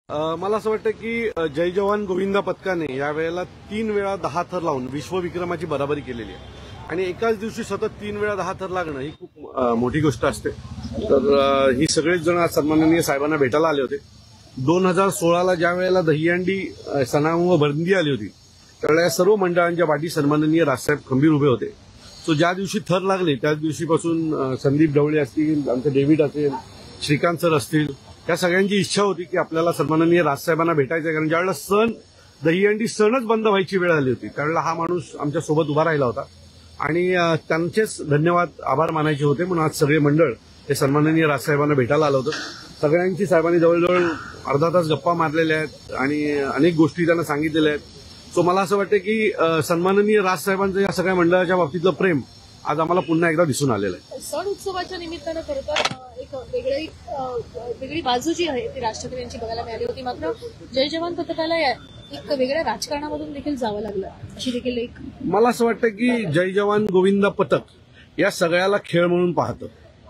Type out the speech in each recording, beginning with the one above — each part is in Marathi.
मला असं वाटतं की जय जवान गोविंदा पथकाने यावेळेला 3 वेळा 10 थर लावून विश्वविक्रमाची बराबरी केलेली आहे आणि एकाच दिवशी सतत 3 वेळा 10 थर लागणं ही खूप मोठी गोष्ट असते। तर ही सगळेच जण आज सन्माननीय साहेबांना भेटायला आले होते। 2016ला ज्या वेळेला दहीहंडी सणामुळे बंदी आली होती त्यावेळेला सर्व मंडळांच्या पाठी सन्माननीय राजसाहेब खंबीर उभे होते। सो ज्या दिवशी थर लागले त्याच दिवशीपासून संदीप ढवळे असतील, आमचे डेव्हिड असेल, श्रीकांत सर असतील, या सगळ्यांची इच्छा होती की आपल्याला सन्माननीय राजसाहेबांना भेटायचं आहे। कारण ज्यावेळेला सण दहीहंडी सणच बंद व्हायची वेळ आली होती त्यावेळेला हा माणूस आमच्या सोबत उभा राहिला होता आणि त्यांचेच धन्यवाद आभार मानायचे होते। म्हणून आज सगळे मंडळ हे सन्माननीय राजसाहेबांना भेटायला आलं होतं। सगळ्यांची साहेबांनी जवळजवळ अर्धा तास गप्पा मारलेल्या आहेत आणि अनेक गोष्टी त्यांना सांगितलेल्या आहेत। सो मला असं वाटतं की सन्माननीय राजसाहेबांचं या सगळ्या मंडळाच्या बाबतीतलं प्रेम आज आम्हाला पुन्हा एकदा दिसून आलेलं आहे। सण उत्सवाच्या निमित्तानं खरं तर एक वेगळी बाजू जी आहे ती राज ठाकरे यांची बघायला मिळाली होती। मात्र जय जवान पथकाला एक वेगळ्या राजकारणामधून देखील जावं लागलं, अशी देखील एक मला असं वाटतं की जय जवान गोविंदा पथक या सगळ्याला खेळ म्हणून पाहतं।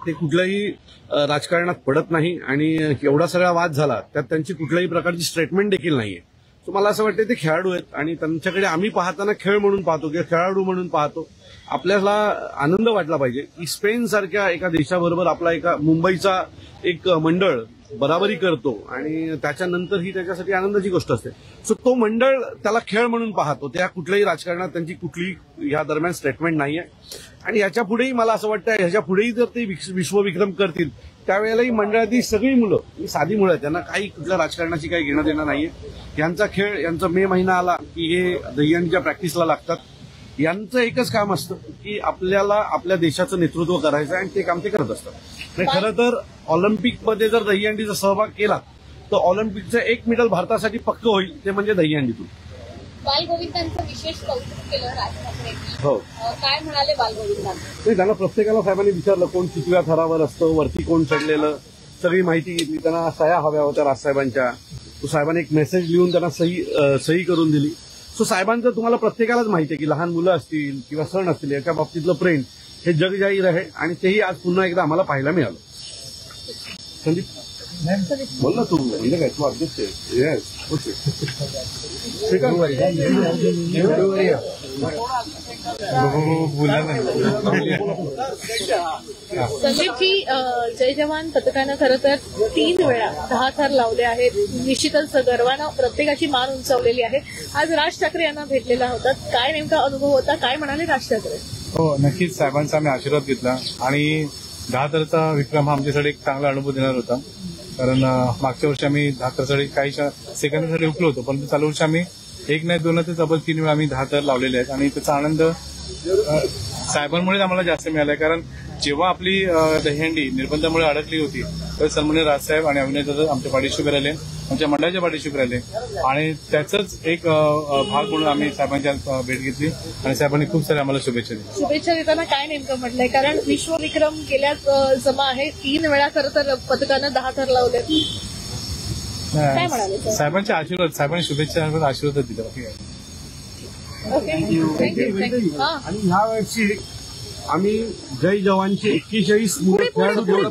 ते कुठल्याही राजकारणात पडत नाही आणि एवढा सगळा वाद झाला त्यात त्यांची कुठल्याही प्रकारची स्टेटमेंट देखील नाहीये। सो मला असं वाटतं ते खेळाडू आहेत आणि त्यांच्याकडे आम्ही पाहताना खेळ म्हणून पाहतो किंवा खेळाडू म्हणून पाहतो। आपल्याला आनंद वाटला पाहिजे की स्पेन सारख्या एका देशाबरोबर आपला एका मुंबईचा एक मंडळ बराबरी करतो आणि त्याच्यानंतर ही त्याच्यासाठी आनंदाची गोष्ट असते। सो तो मंडळ त्याला खेळ म्हणून पाहतो। त्या कुठल्याही राजकारणात त्यांची कुठलीही या दरम्यान स्टेटमेंट नाहीये आणि याच्या पुढेही मला असं वाटतं ह्याच्या पुढेही जर ते विश्वविक्रम करतील त्यावेळेलाही मंडळातील सगळी मुलं ही साधी मुलं आहेत, त्यांना काही कुठल्या राजकारणाची काही घेणं देणं नाहीये। यांचा खेळ, यांचा मे महिना आला की हे दहीहंडीच्या प्रॅक्टिसला लागतात। यांचं एकच काम असतं की आपल्याला आपल्या देशाचं नेतृत्व करायचं आणि ते काम ते करत असतात। खरं तर ऑलिम्पिकमध्ये जर दहीहंडीचा सहभाग केला तर ऑलिम्पिकचं एक मेडल भारतासाठी पक्क होईल, ते म्हणजे दहीहंडीतून। बालगोविंदांचं विशेष कौतुक केलं राज ठाकरे। हो, काय म्हणाले बालगोविंदांना? त्यांना प्रत्येकाला साहेबांनी विचारलं कोण कितव्या थरावर असतं, वरती कोण चढलेलं, सगळी माहिती घेतली। त्यांना सह्या हव्या होत्या राजसाहेबांच्या, तो साहेबांनी एक मेसेज लिहून त्यांना सही करून दिली। सो साहेबांचं तुम्हाला प्रत्येकालाच माहिती आहे की लहान मुलं असतील किंवा सण असतील याच्या बाबतीतलं प्रेम हे जगजाहीर आहे आणि तेही आज पुन्हा एकदा आम्हाला पाहायला मिळालं। संदीप बोल ना, तू म्हणजे काय तू अध्यक्ष आहे? Yes, okay. संदीपजी, जय जवान पथकानं खरं तर 3 वेळा 10 थर लावले आहेत। निश्चितच गर्वानं प्रत्येकाची मान उंचावलेली आहे। आज राज ठाकरे यांना भेटलेला होता, काय नेमका अनुभव होता, काय म्हणाले राज ठाकरे? हो, नक्कीच साहेबांचा आम्ही आशीर्वाद घेतला आणि 10 थरचा विक्रम हा आमच्यासाठी एक चांगला अनुभव देणार होता। कारण मागच्या वर्षी आम्ही 10 थरसाठी काही सेकंदासाठी हुकलो होतो, परंतु चालू वर्षी आम्ही 1 नाही 2 नाही तब्बल 3 वेळा आम्ही 10 थर लावलेले आहेत आणि त्याचा आनंद साहेबांमुळे आम्हाला जास्त मिळाला आहे। कारण जेव्हा आपली दहीहंडी निर्बंधामुळे अडकली होती तर सन्माननीय राजसाहेब आणि अविनाश दादा आमच्या पाठीशी उभे राहिले, आमच्या मंडळाच्या पाठीशी उभे राहिले आणि त्याचाच एक भाग म्हणून आम्ही साहेबांच्या भेट घेतली आणि साहेबांनी खूप सारे आम्हाला शुभेच्छा दिल्या। शुभेच्छा देताना काय नेमकं म्हटलंय? कारण विश्वविक्रम केल्याच जमा आहे, 3 वेळा खरं तर पथकानं 10 थर लावले, काय म्हणाले साहेबांचे आशीर्वाद, साहेबांनी शुभेच्छा आशीर्वाद दिला। Okay, thank you. आणि ह्या वर्षी आम्ही जय जवानचे 41 खेळाडू घेऊन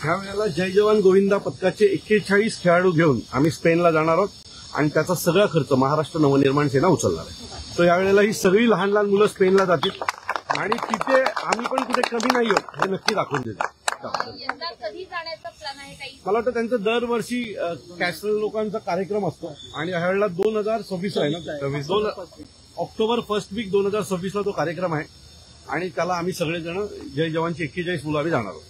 ह्या वेळेला जय जवान गोविंदा पथकाचे 41 खेळाडू घेऊन आम्ही स्पेनला जाणार आहोत आणि त्याचा सगळा खर्च महाराष्ट्र नवनिर्माण सेना उचलणार आहे। तर यावेळेला ही सगळी लहान लहान मुलं स्पेनला जातील आणि तिथे आम्ही पण कुठे कमी नाही आहोत हे नक्की दाखवून देतो। कधी जाण्याचा प्लॅन आहे काही? मला वाटतं त्यांचं दरवर्षी कॅस्ट्रल लोकांचा कार्यक्रम असतो आणि ह्यावेळेला 2026 आहे ना, ऑक्टोबर फर्स्ट वीक 2026ला तो कार्यक्रम आहे आणि त्याला आम्ही सगळेजण जय जवानची 41 मुलं आम्ही जाणार आहोत।